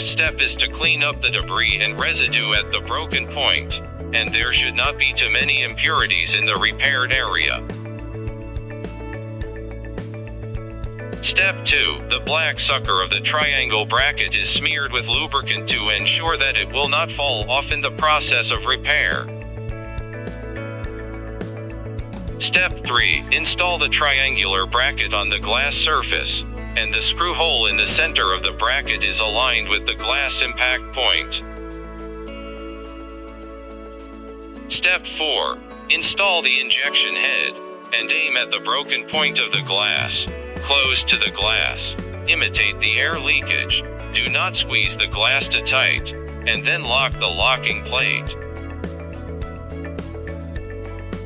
next step is to clean up the debris and residue at the broken point, and there should not be too many impurities in the repaired area. Step 2. The black sucker of the triangle bracket is smeared with lubricant to ensure that it will not fall off in the process of repair. Step 3. Install the triangular bracket on the glass surface, and the screw hole in the center of the bracket is aligned with the glass impact point. Step 4. Install the injection head, and aim at the broken point of the glass. Close to the glass. Imitate the air leakage. Do not squeeze the glass too tight, and then lock the locking plate.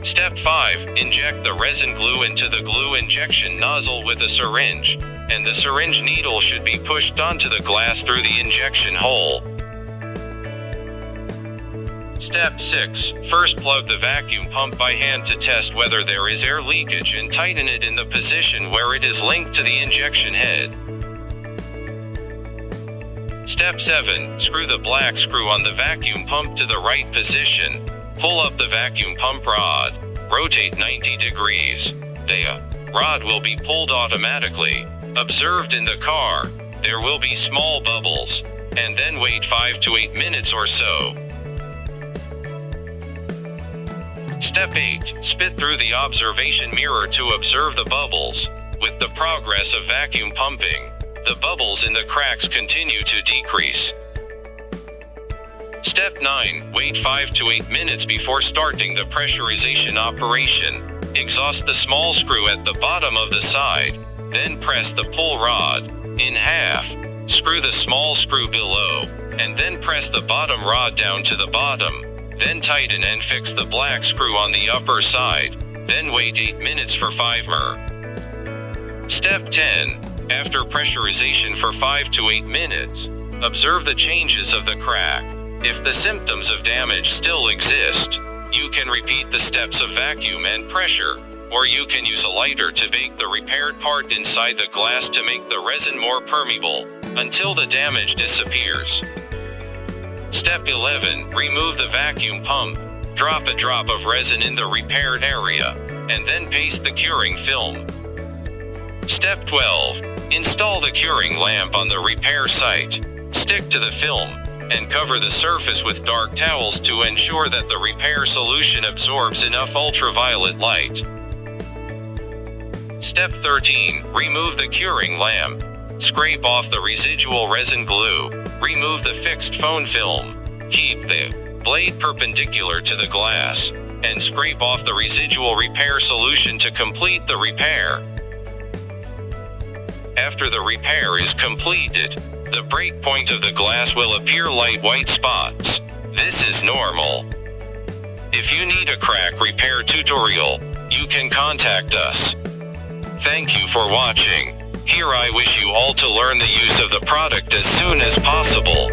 Step 5. Inject the resin glue into the glue injection nozzle with a syringe, and the syringe needle should be pushed onto the glass through the injection hole. Step 6. First plug the vacuum pump by hand to test whether there is air leakage and tighten it in the position where it is linked to the injection head. Step 7. Screw the black screw on the vacuum pump to the right position. Pull up the vacuum pump rod. Rotate 90 degrees. The rod will be pulled automatically. Observed in the car, there will be small bubbles, and then wait 5 to 8 minutes or so. Step 8. Spit through the observation mirror to observe the bubbles. With the progress of vacuum pumping, the bubbles in the cracks continue to decrease. Step 9. Wait 5 to 8 minutes before starting the pressurization operation. Exhaust the small screw at the bottom of the side, then press the pull rod in half. Screw the small screw below, and then press the bottom rod down to the bottom. Then tighten and fix the black screw on the upper side. Then wait 8 minutes for 5 mer. Step 10. After pressurization for 5 to 8 minutes, observe the changes of the crack. If the symptoms of damage still exist, you can repeat the steps of vacuum and pressure, or you can use a lighter to bake the repaired part inside the glass to make the resin more permeable, until the damage disappears. Step 11. Remove the vacuum pump. Drop a drop of resin in the repaired area, and then paste the curing film. Step 12. Install the curing lamp on the repair site. Stick to the film, and cover the surface with dark towels to ensure that the repair solution absorbs enough ultraviolet light. Step 13. Remove the curing lamp. Scrape off the residual resin glue. Remove the fixed phone film. Keep the blade perpendicular to the glass, and scrape off the residual repair solution to complete the repair. After the repair is completed, the break point of the glass will appear light white spots. This is normal. If you need a crack repair tutorial, you can contact us. Thank you for watching. Here I wish you all to learn the use of the product as soon as possible.